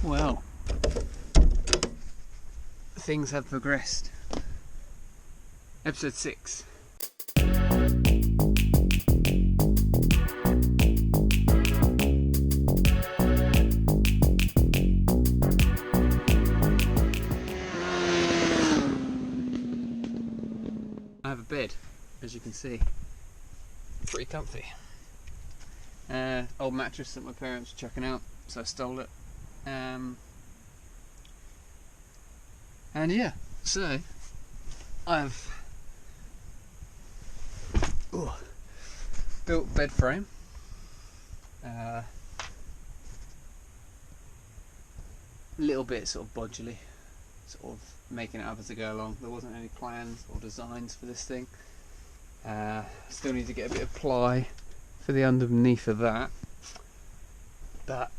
Well, things have progressed. Episode 6. I have a bed, as you can see. Pretty comfy. Old mattress that my parents were chucking out, so I stole it. And yeah, so I've built bed frame. A little bit sort of bodgily, sort of making it up as I go along. There wasn't any plans or designs for this thing. Still need to get a bit of ply for the underneath of that, but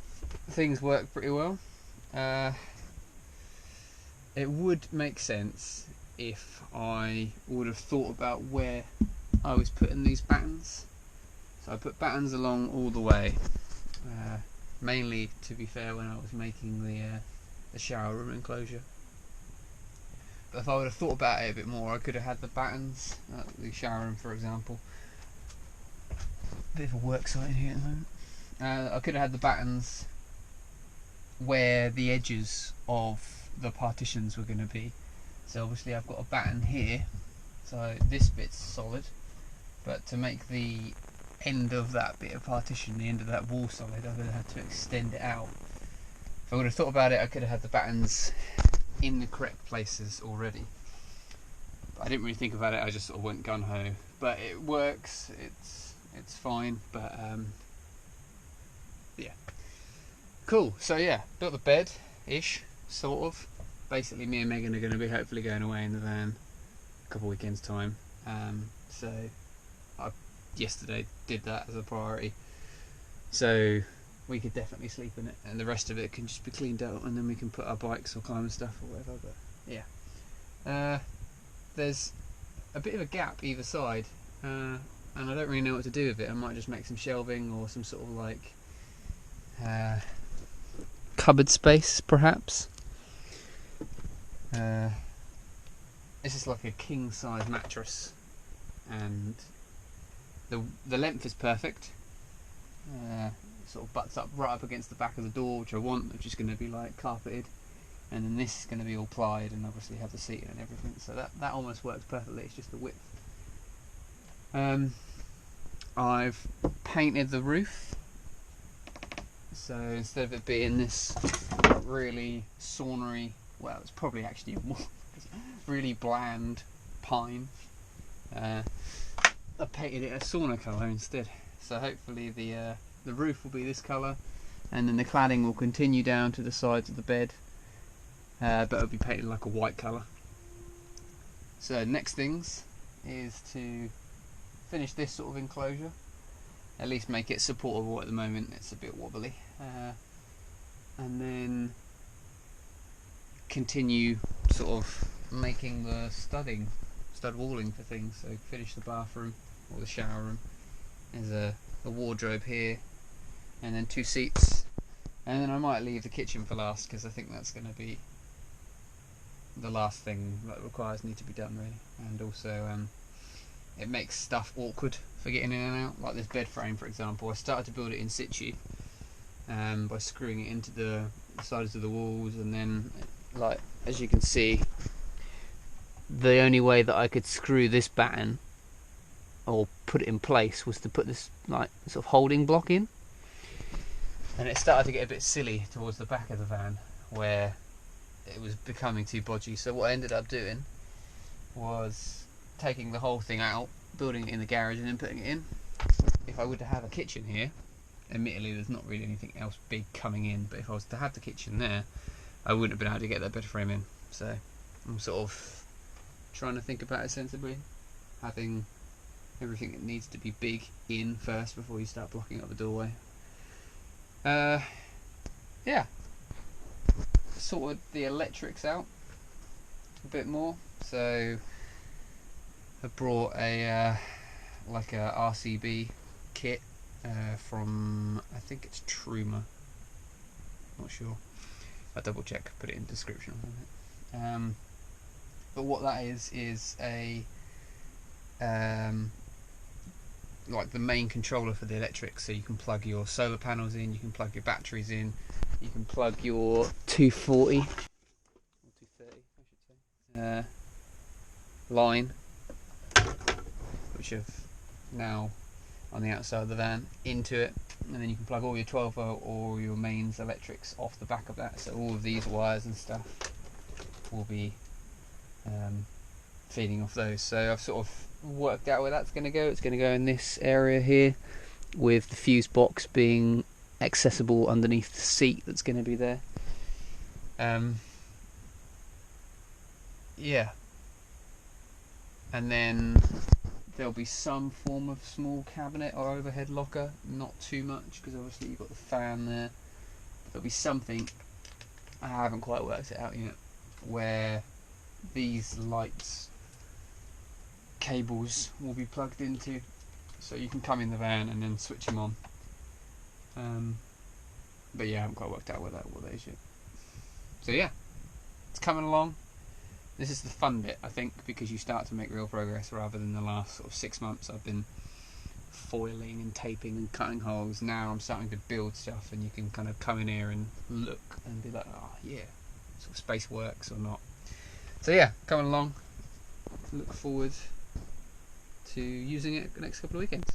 things work pretty well. It would make sense if I would have thought about where I was putting these battens. So I put battens along all the way, mainly, to be fair, when I was making the shower room enclosure. But if I would have thought about it a bit more, I could have had the battens at the shower room, for example. Bit of a work site in here at the moment. I could have had the battens where the edges of the partitions were going to be. So obviously I've got a batten here, so this bit's solid, but to make the end of that bit of partition, the end of that wall solid, I'm going to have to extend it out. If I would have thought about it, I could have had the battens in the correct places already, but I didn't really think about it. I just sort of went gun-ho, but it works, it's fine. But yeah, cool. So yeah, built the bed ish, sort of. Basically me and Megan are going to be hopefully going away in the van a couple of weekends time, so I yesterday did that as a priority, so we could definitely sleep in it, and the rest of it can just be cleaned out, and then we can put our bikes or climbing stuff or whatever. But yeah, there's a bit of a gap either side, and I don't really know what to do with it. I might just make some shelving or some sort of like cupboard space, perhaps. This is like a king size mattress, and the length is perfect. Sort of butts up right up against the back of the door, which I want, which is going to be like carpeted, and then this is going to be all plied and obviously have the seating and everything, so that almost works perfectly. It's just the width. I've painted the roof, so instead of it being this really saunery, well, it's probably actually more really bland pine, I painted it a sauna colour instead. So hopefully the roof will be this colour, and then the cladding will continue down to the sides of the bed, but it'll be painted like a white colour. So next things is to finish this sort of enclosure, at least make it supportable. At the moment it's a bit wobbly, and then continue sort of making the stud walling for things. So finish the bathroom or the shower room. There's a wardrobe here, and then 2 seats, and then I might leave the kitchen for last, because I think that's going to be the last thing that need to be done really. And also it makes stuff awkward for getting in and out, like this bed frame for example. I started to build it in situ by screwing it into the sides of the walls, and then, like, as you can see, the only way that I could screw this batten or put it in place was to put this like sort of holding block in, and it started to get a bit silly towards the back of the van where it was becoming too bodgy. So what I ended up doing was taking the whole thing out, building it in the garage, and then putting it in. If I were to have a kitchen here, admittedly there's not really anything else big coming in, but if I was to have the kitchen there, I wouldn't have been able to get that bed frame in. So I'm sort of trying to think about it sensibly, having everything that needs to be big in first before you start blocking up the doorway. Yeah, sorted the electrics out a bit more, so I brought a like a RCB kit from, I think it's Truma, not sure, I'll double check, put it in the description or something. But what that is a like the main controller for the electric, so you can plug your solar panels in, you can plug your batteries in, you can plug your 240 or 230 I should say line, which have now on the outside of the van, into it, and then you can plug all your 12 volt or your mains electrics off the back of that, so all of these wires and stuff will be feeding off those. So I've sort of worked out where that's going to go. It's going to go in this area here, with the fuse box being accessible underneath the seat that's going to be there. Yeah, and then there'll be some form of small cabinet or overhead locker, not too much because obviously you've got the fan there. There'll be something, I haven't quite worked it out yet, where these lights cables will be plugged into, so you can come in the van and then switch them on. But yeah, I haven't quite worked out what that is yet. So yeah, it's coming along. This is the fun bit, I think, because you start to make real progress rather than the last sort of 6 months I've been foiling and taping and cutting holes. Now I'm starting to build stuff, and you can kind of come in here and look and be like, oh yeah, sort of space works or not. So yeah, coming along. Look forward to using it the next couple of weekends.